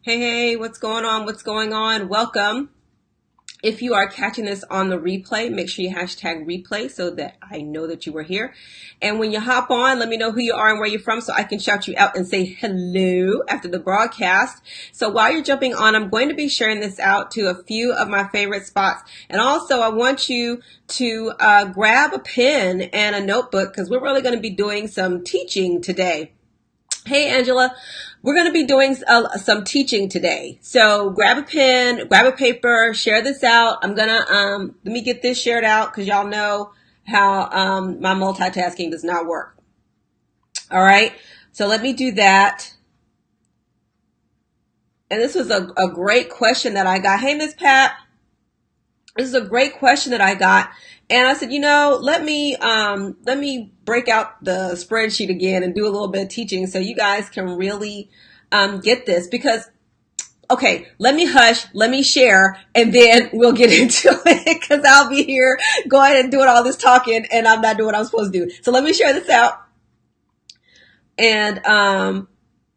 Hey, hey, what's going on? What's going on? Welcome. If you are catching this on the replay, make sure you hashtag replay so that I know that you were here. And when you hop on, let me know who you are and where you're from so I can shout you out and say hello after the broadcast. So while you're jumping on, I'm going to be sharing this out to a few of my favorite spots. And also, I want you to grab a pen and a notebook because we're really going to be doing some teaching today. Hey, Angela, we're going to be doing some teaching today. So grab a pen, grab a paper, share this out. I'm going to, let me get this shared out because y'all know how my multitasking does not work. All right. So let me do that. And this was a great question that I got. Hey, Miss Pat, this is a great question that I got. And I said, let me break out the spreadsheet again and do a little bit of teaching so you guys can really get this because, okay, let me hush, let me share, and then we'll get into it because I'll be here going and doing all this talking and I'm not doing what I'm supposed to do. So let me share this out and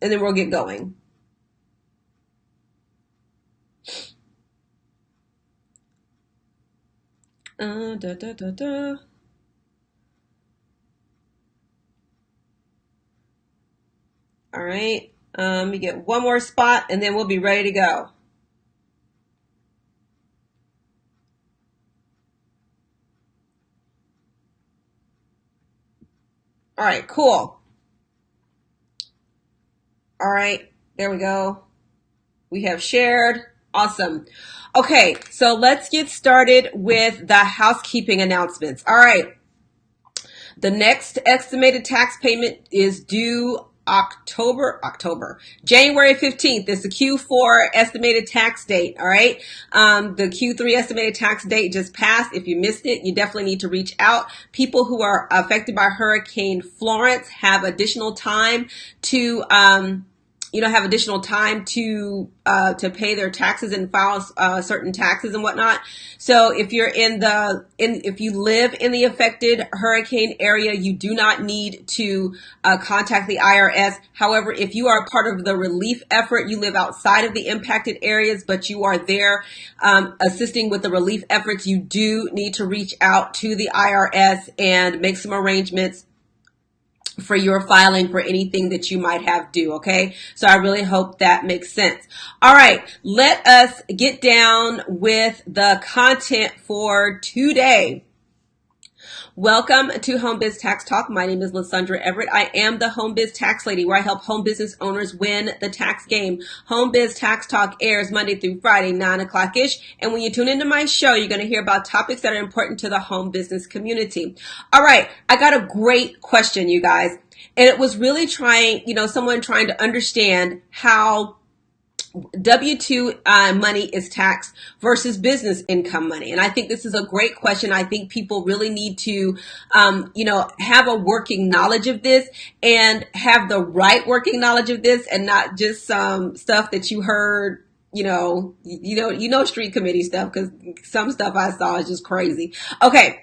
then we'll get going. Da, da, da, da. All right. Let me get one more spot and then we'll be ready to go. All right, cool. All right, there we go. We have shared. Awesome. Okay, so let's get started with the housekeeping announcements. All right. The next estimated tax payment is due January 15th is the Q4 estimated tax date. All right. The Q3 estimated tax date just passed. If you missed it, you definitely need to reach out. People who are affected by Hurricane Florence have additional time to, have additional time to pay their taxes and file certain taxes and whatnot. So if you're if you live in the affected hurricane area, you do not need to contact the IRS. However, if you are part of the relief effort, you live outside of the impacted areas, but you are there assisting with the relief efforts, you do need to reach out to the IRS and make some arrangements for your filing for anything that you might have due. Okay. So I really hope that makes sense. All right. Let us get down with the content for today. Welcome to Home Biz Tax Talk. My name is Lysandra Everett. I am the Home Biz Tax Lady, where I help home business owners win the tax game. Home Biz Tax Talk airs Monday through Friday, 9 o'clock-ish. And when you tune into my show, you're going to hear about topics that are important to the home business community. All right. I got a great question, you guys. And it was really someone trying to understand how W-2 money is taxed versus business income money. And I think this is a great question. I think people really need to, have a working knowledge of this and have the right working knowledge of this and not just some stuff that you heard, street committee stuff, because some stuff I saw is just crazy. Okay.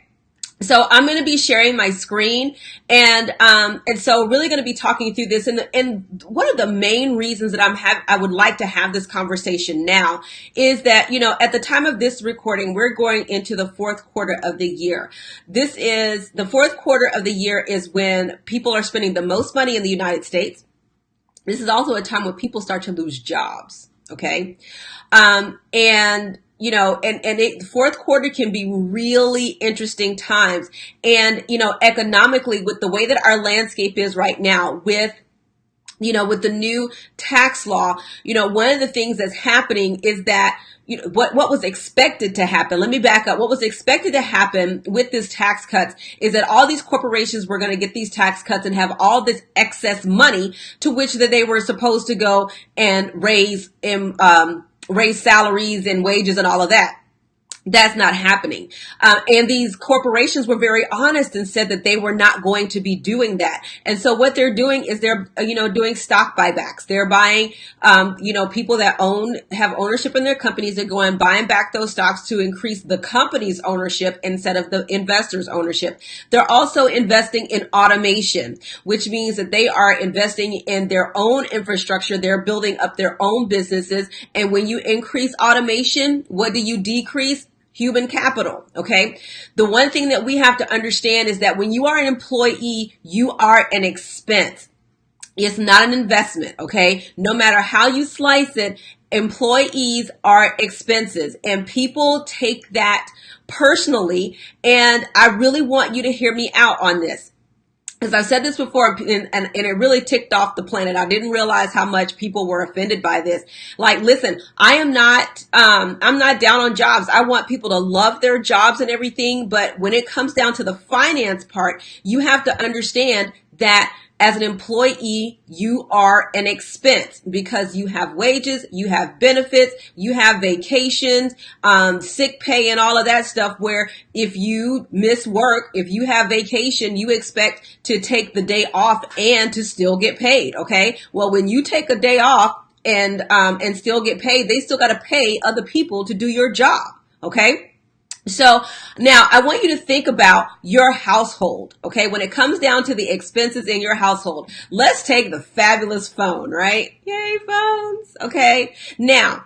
So I'm going to be sharing my screen and so really going to be talking through this. And one of the main reasons that I would like to have this conversation now is that, at the time of this recording, we're going into the fourth quarter of the year. The fourth quarter of the year is when people are spending the most money in the United States. This is also a time when people start to lose jobs. Okay. Fourth quarter can be really interesting times. And, economically, with the way that our landscape is right now, with the new tax law, one of the things that's happening is that, what was expected to happen. Let me back up. What was expected to happen with this tax cuts is that all these corporations were going to get these tax cuts and have all this excess money to which that they were supposed to go and raise salaries and wages and all of that. That's not happening. And these corporations were very honest and said that they were not going to be doing that. And so what they're doing is they're, doing stock buybacks. They're buying, people that have ownership in their companies. They're going buying back those stocks to increase the company's ownership instead of the investors' ownership. They're also investing in automation, which means that they are investing in their own infrastructure. They're building up their own businesses. And when you increase automation, what do you decrease? Human capital. Okay. The one thing that we have to understand is that when you are an employee, you are an expense. It's not an investment. Okay. No matter how you slice it, employees are expenses, and people take that personally. And I really want you to hear me out on this. As I've said this before, and it really ticked off the planet. I didn't realize how much people were offended by this. Like, listen, I'm not down on jobs. I want people to love their jobs and everything. But when it comes down to the finance part, you have to understand that as an employee, you are an expense because you have wages, you have benefits, you have vacations, sick pay and all of that stuff, where if you miss work, if you have vacation, you expect to take the day off and to still get paid. Okay. Well, when you take a day off and still get paid, they still got to pay other people to do your job. Okay. So now I want you to think about your household. Okay. When it comes down to the expenses in your household, let's take the fabulous phone, right? Yay, phones. Okay. Now,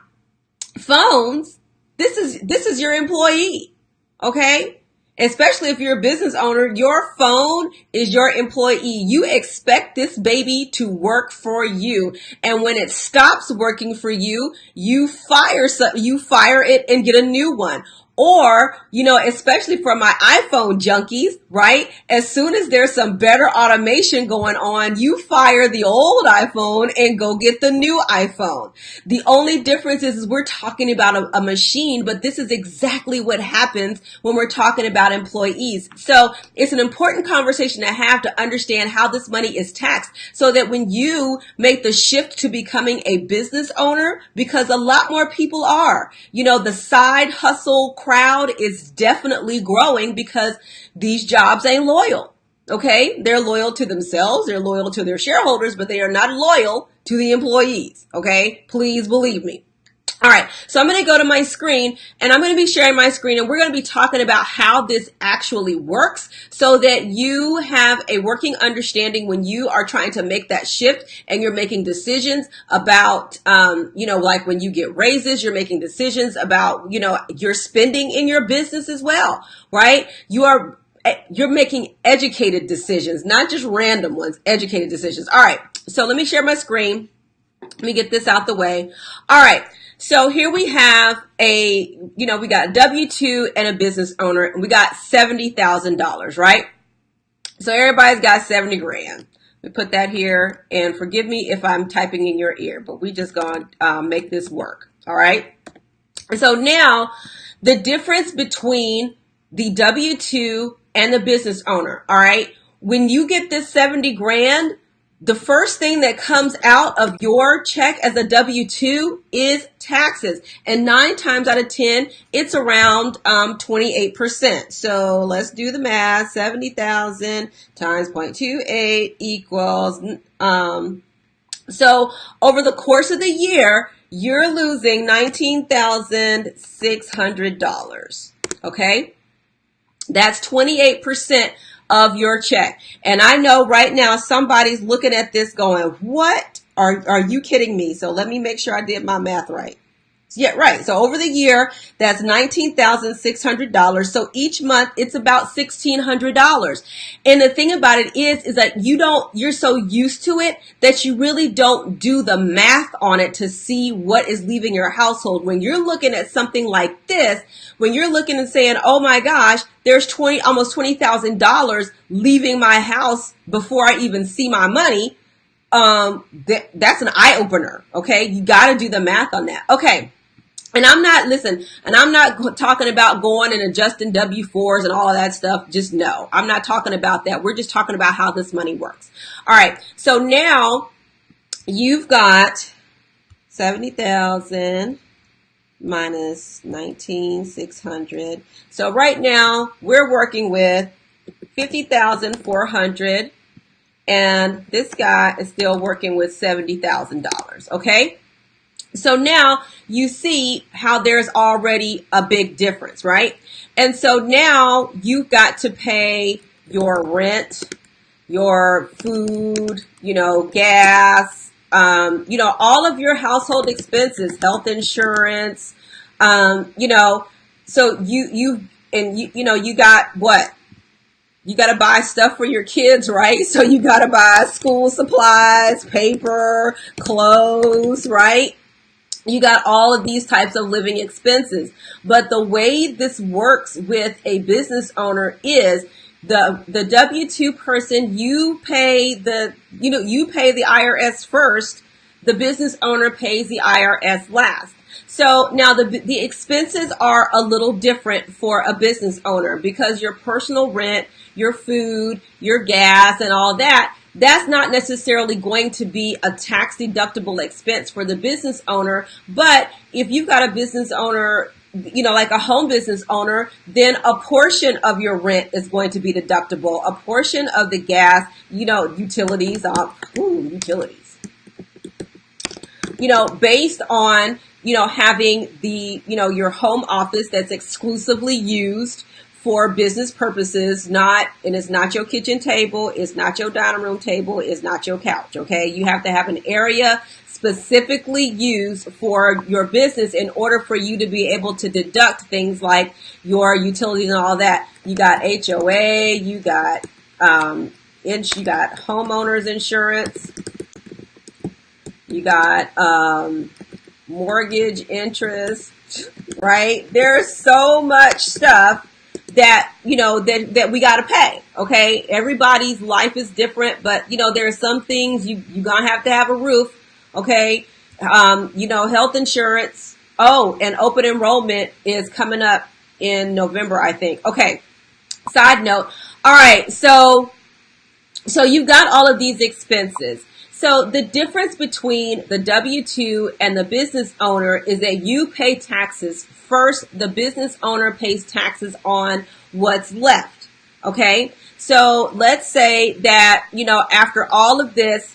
phones, this is your employee. Okay. Especially if you're a business owner, your phone is your employee. You expect this baby to work for you. And when it stops working for you, you fire it and get a new one. Or, especially for my iPhone junkies, right? As soon as there's some better automation going on, you fire the old iPhone and go get the new iPhone. The only difference is we're talking about a machine, but this is exactly what happens when we're talking about employees. So it's an important conversation to have to understand how this money is taxed, so that when you make the shift to becoming a business owner, because a lot more people are, the side hustle crowd is definitely growing because these jobs ain't loyal. Okay. They're loyal to themselves. They're loyal to their shareholders, but they are not loyal to the employees. Okay. Please believe me. All right. So I'm going to go to my screen, and I'm going to be sharing my screen, and we're going to be talking about how this actually works, so that you have a working understanding when you are trying to make that shift and you're making decisions about, like when you get raises, you're making decisions about, your spending in your business as well, right? You're making educated decisions, not just random ones, educated decisions. All right. So let me share my screen. Let me get this out the way. All right. So here we have we got a W-2 and a business owner, and we got $70,000, right? So everybody's got 70 grand. Let me put that here, and forgive me if I'm typing in your ear, but we just gonna make this work. All right. And so now the difference between the W-2 and the business owner. All right. When you get this 70 grand, the first thing that comes out of your check as a W-2 is taxes. And 9 times out of 10, it's around 28%. So let's do the math. 70,000 times 0.28 equals, so over the course of the year, you're losing $19,600. Okay. That's 28% of your check. And I know right now somebody's looking at this going, what? Are you kidding me? So let me make sure I did my math right. Yeah, right. So over the year, that's $19,600. So each month it's about $1,600. And the thing about it is that you're so used to it that you really don't do the math on it to see what is leaving your household. When you're looking at something like this, when you're looking and saying, oh my gosh, there's almost $20,000 leaving my house before I even see my money. That's an eye opener. Okay. You got to do the math on that. Okay. And I'm not talking about going and adjusting W-4s and all of that stuff. Just no, I'm not talking about that. We're just talking about how this money works. All right. So now you've got 70,000 minus 19,600. So right now we're working with 50,400, and this guy is still working with $70,000. Okay. So now you see how there's already a big difference, right? And so now you've got to pay your rent, your food, gas, all of your household expenses, health insurance, so you got what? You got to buy stuff for your kids, right? So you got to buy school supplies, paper, clothes, right? You got all of these types of living expenses. But the way this works with a business owner is the W-2 person, you pay the IRS first. The business owner pays the IRS last. So now the expenses are a little different for a business owner because your personal rent, your food, your gas, and all that, that's not necessarily going to be a tax deductible expense for the business owner. But if you've got a business owner, like a home business owner, then a portion of your rent is going to be deductible. A portion of the gas, utilities, utilities, based on, having the, your home office that's exclusively used for business purposes, and it's not your kitchen table, it's not your dining room table, it's not your couch, okay? You have to have an area specifically used for your business in order for you to be able to deduct things like your utilities and all that. You got HOA, you got homeowners insurance, you got mortgage interest, right? There's so much stuff that that we got to pay. Okay, everybody's life is different, but there are some things you gonna have to have a roof. Okay, health insurance. Oh, and open enrollment is coming up in November, I think. Okay, side note. All right, so you've got all of these expenses. So the difference between the W-2 and the business owner is that you pay taxes first. The business owner pays taxes on what's left. Okay. So let's say that, after all of this,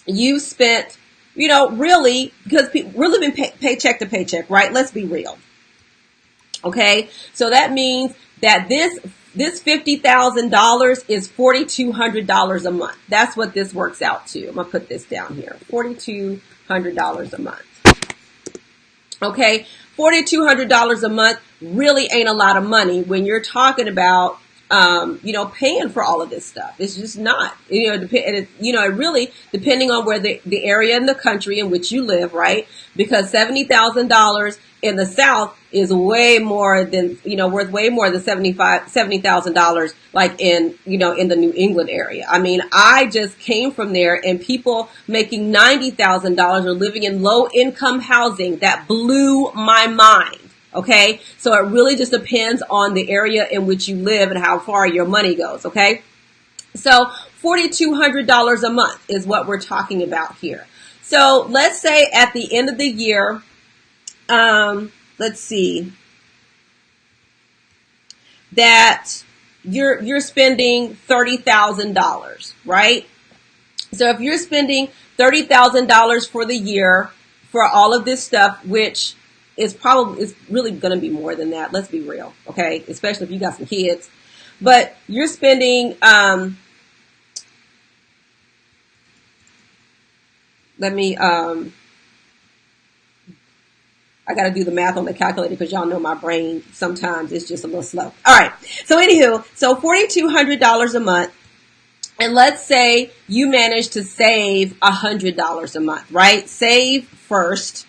you spent, really, because we're living paycheck to paycheck, right? Let's be real. Okay. So that means that this $50,000 is $4,200 a month. That's what this works out to. I'm going to put this down here. $4,200 a month. Okay. $4,200 a month really ain't a lot of money when you're talking about, paying for all of this stuff. It's just not, it really, depending on where the area in the country in which you live, right? Because $70,000 in the South is way more than, worth way more than $70,000 like in the New England area. I mean, I just came from there, and people making $90,000 are living in low income housing. That blew my mind. Okay. So it really just depends on the area in which you live and how far your money goes. Okay. So $4,200 a month is what we're talking about here. So let's say at the end of the year, let's see, that you're spending $30,000, right? So if you're spending $30,000 for the year for all of this stuff, which is really going to be more than that. Let's be real. Okay. Especially if you got some kids, but you're spending, I got to do the math on the calculator because y'all know my brain sometimes is just a little slow. All right. So anywho, so $4,200 a month. And let's say you manage to save $100 a month, right? Save first,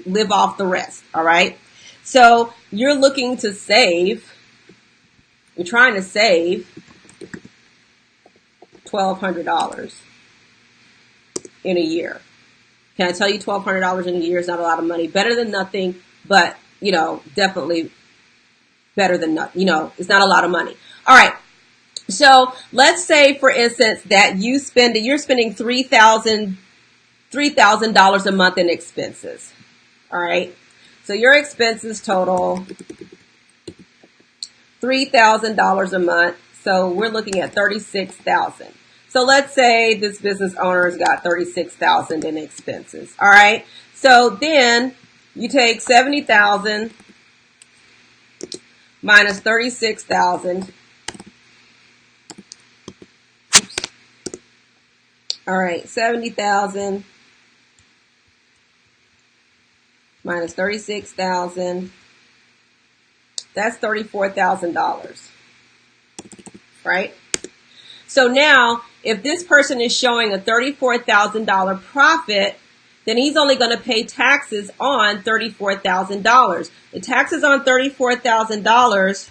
live off the rest. All right. So you're looking to save, you're trying to save $1,200 in a year. Can I tell you $1,200 in a year is not a lot of money? Better than nothing, but, definitely better than nothing. It's not a lot of money. All right. So let's say, for instance, that you're spending $3,000 a month in expenses. All right. So your expenses total $3,000 a month. So we're looking at $36,000. So let's say this business owner's got $36,000 in expenses. All right. So then you take $70,000 minus $36,000. All right, 70,000 minus 36,000. That's $34,000, right? So now, if this person is showing a $34,000 profit, then he's only going to pay taxes on $34,000. The taxes on $34,000,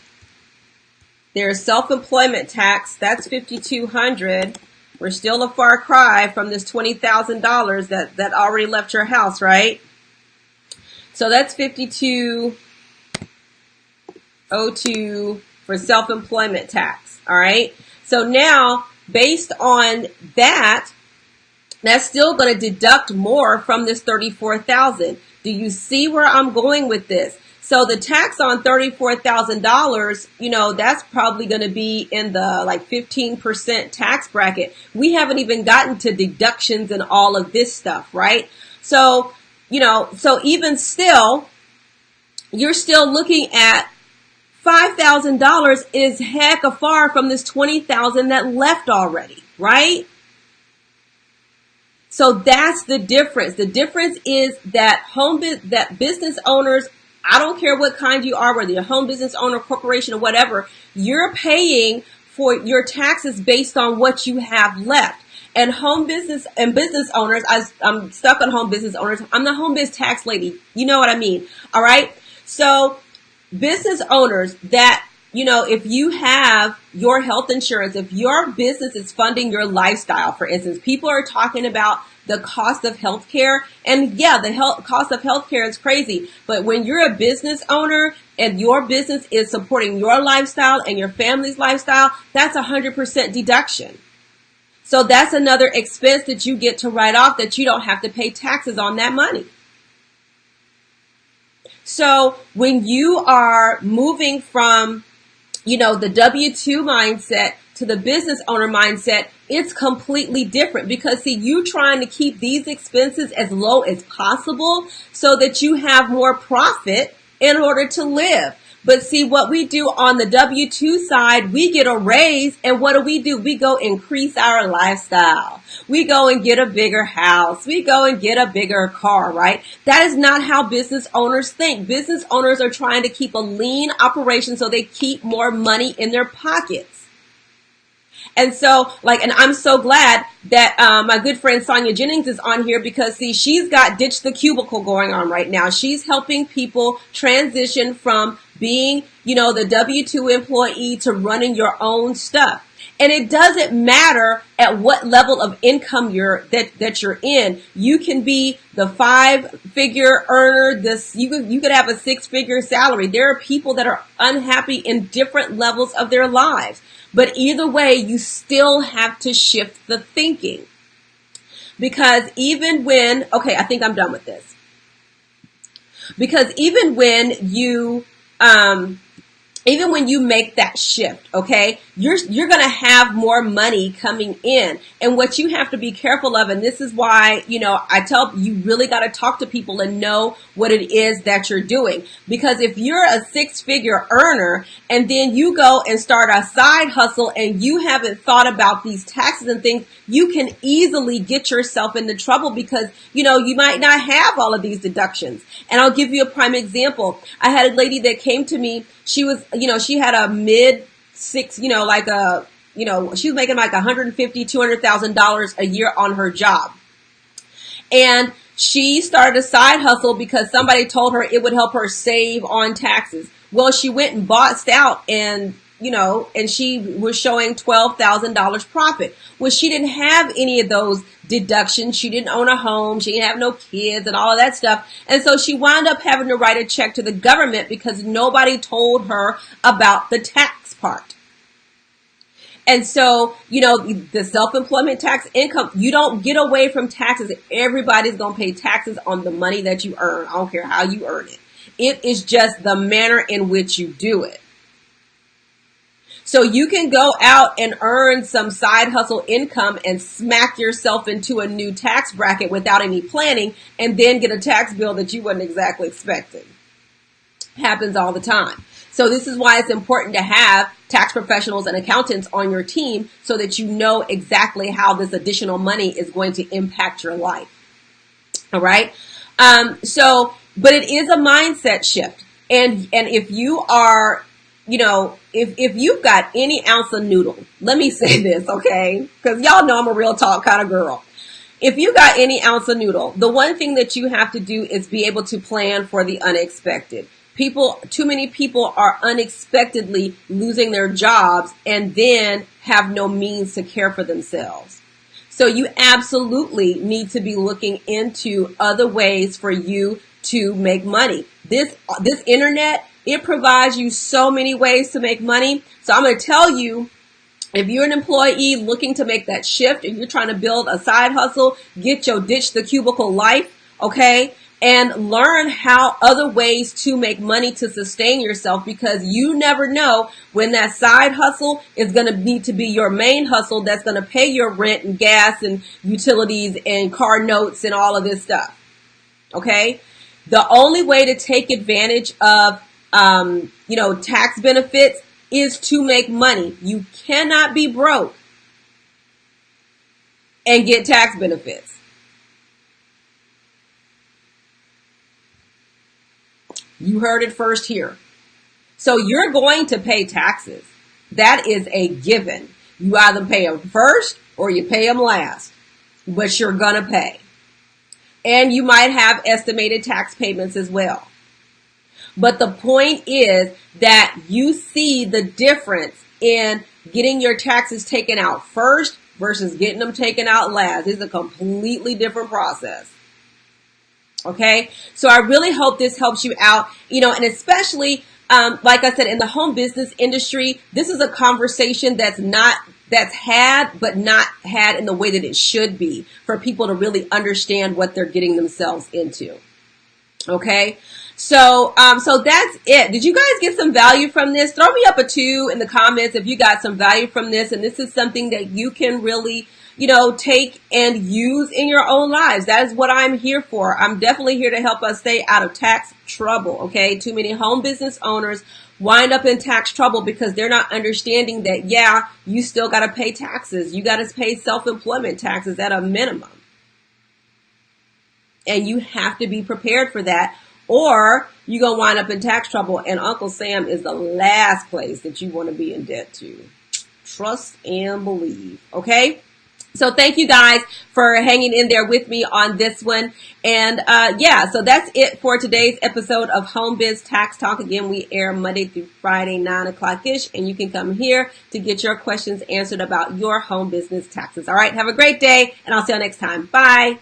there's self-employment tax, that's $5,200. We're still a far cry from this $20,000 that already left your house, right? So that's $5,202 for self-employment tax, all right? So now, based on that, that's still going to deduct more from this $34,000. Do you see where I'm going with this? So the tax on $34,000, you know, that's probably going to be in the like 15% tax bracket. We haven't even gotten to deductions and all of this stuff, right? So, you know, so even still, you're still looking at $5,000 is heck far from this $20,000 that left already, right? So that's the difference. The difference is that that business owners, I don't care what kind you are, whether you're a home business owner, corporation, or whatever, you're paying for your taxes based on what you have left. And home business and business owners, I'm stuck on home business owners. I'm the home biz tax lady. You know what I mean? All right. So business owners that, you know, if you have your health insurance, if your business is funding your lifestyle, for instance, people are talking about the cost of healthcare. And yeah, the cost of healthcare is crazy. But when you're a business owner and your business is supporting your lifestyle and your family's lifestyle, that's 100% deduction. So that's another expense that you get to write off that you don't have to pay taxes on that money. So when you are moving from, you know, the W-2 mindset to the business owner mindset, it's completely different because see, you trying to keep these expenses as low as possible so that you have more profit in order to live. But see, what we do on the W-2 side, we get a raise, and what do? We go increase our lifestyle. We go and get a bigger house. We go and get a bigger car, right? That is not how business owners think. Business owners are trying to keep a lean operation so they keep more money in their pockets. And so, and I'm so glad that my good friend Sonia Jennings is on here because, see, she's got Ditch the Cubicle going on right now. She's helping people transition from being, you know, the W-2 employee to running your own stuff. And it doesn't matter at what level of income that you're in. You can be the 5-figure earner. You could have a 6-figure salary. There are people that are unhappy in different levels of their lives. But either way, you still have to shift the thinking. Because even when, okay, I think I'm done with this. Because even when you make that shift, okay, you're going to have more money coming in. And what you have to be careful of, and this is why, you know, I tell you really got to talk to people and know what it is that you're doing. Because if you're a 6-figure earner and then you go and start a side hustle and you haven't thought about these taxes and things, you can easily get yourself into trouble because, you know, you might not have all of these deductions. And I'll give you a prime example. I had a lady that came to me. She was, you know, she had a mid-6, you know, she was making like $150,000-$200,000 a year on her job. And she started a side hustle because somebody told her it would help her save on taxes. Well, she went and boxed out and, you know, and she was showing $12,000 profit. Well, she didn't have any of those deductions. She didn't own a home. She didn't have no kids and all of that stuff. And so she wound up having to write a check to the government because nobody told her about the tax part. And so, the self-employment tax income, you don't get away from taxes. Everybody's going to pay taxes on the money that you earn. I don't care how you earn it. It is just the manner in which you do it. So you can go out and earn some side hustle income and smack yourself into a new tax bracket without any planning and then get a tax bill that you wasn't exactly expecting. Happens all the time. So this is why it's important to have tax professionals and accountants on your team so that you know exactly how this additional money is going to impact your life. All right. But it is a mindset shift. And if you are, if you've got any ounce of noodle, let me say this, okay? Because y'all know I'm a real talk kind of girl. If you got any ounce of noodle, the one thing that you have to do is be able to plan for the unexpected. Too many people are unexpectedly losing their jobs and then have no means to care for themselves. So you absolutely need to be looking into other ways for you to make money. This internet, it provides you so many ways to make money. So I'm going to tell you, if you're an employee looking to make that shift and you're trying to build a side hustle, ditch the cubicle life, okay? And learn how other ways to make money to sustain yourself, because you never know when that side hustle is going to need to be your main hustle that's going to pay your rent and gas and utilities and car notes and all of this stuff. Okay? The only way to take advantage of, tax benefits is to make money. You cannot be broke and get tax benefits. You heard it first here. So you're going to pay taxes. That is a given. You either pay them first or you pay them last, but you're going to pay. And you might have estimated tax payments as well. But the point is that you see the difference in getting your taxes taken out first versus getting them taken out last. It's a completely different process. Okay, so I really hope this helps you out, and especially, like I said, in the home business industry, this is a conversation that's had, but not had in the way that it should be for people to really understand what they're getting themselves into. Okay, so that's it. Did you guys get some value from this? Throw me up a 2 in the comments if you got some value from this, and this is something that you can really take and use in your own lives. That is what I'm here for. I'm definitely here to help us stay out of tax trouble, okay? Too many home business owners wind up in tax trouble because they're not understanding that, you still got to pay taxes. You got to pay self-employment taxes at a minimum. And you have to be prepared for that, or you're going to wind up in tax trouble, and Uncle Sam is the last place that you want to be in debt to. Trust and believe, okay? So thank you guys for hanging in there with me on this one. And so that's it for today's episode of Home Biz Tax Talk. Again, we air Monday through Friday, 9 o'clock-ish. And you can come here to get your questions answered about your home business taxes. All right, have a great day, and I'll see you next time. Bye.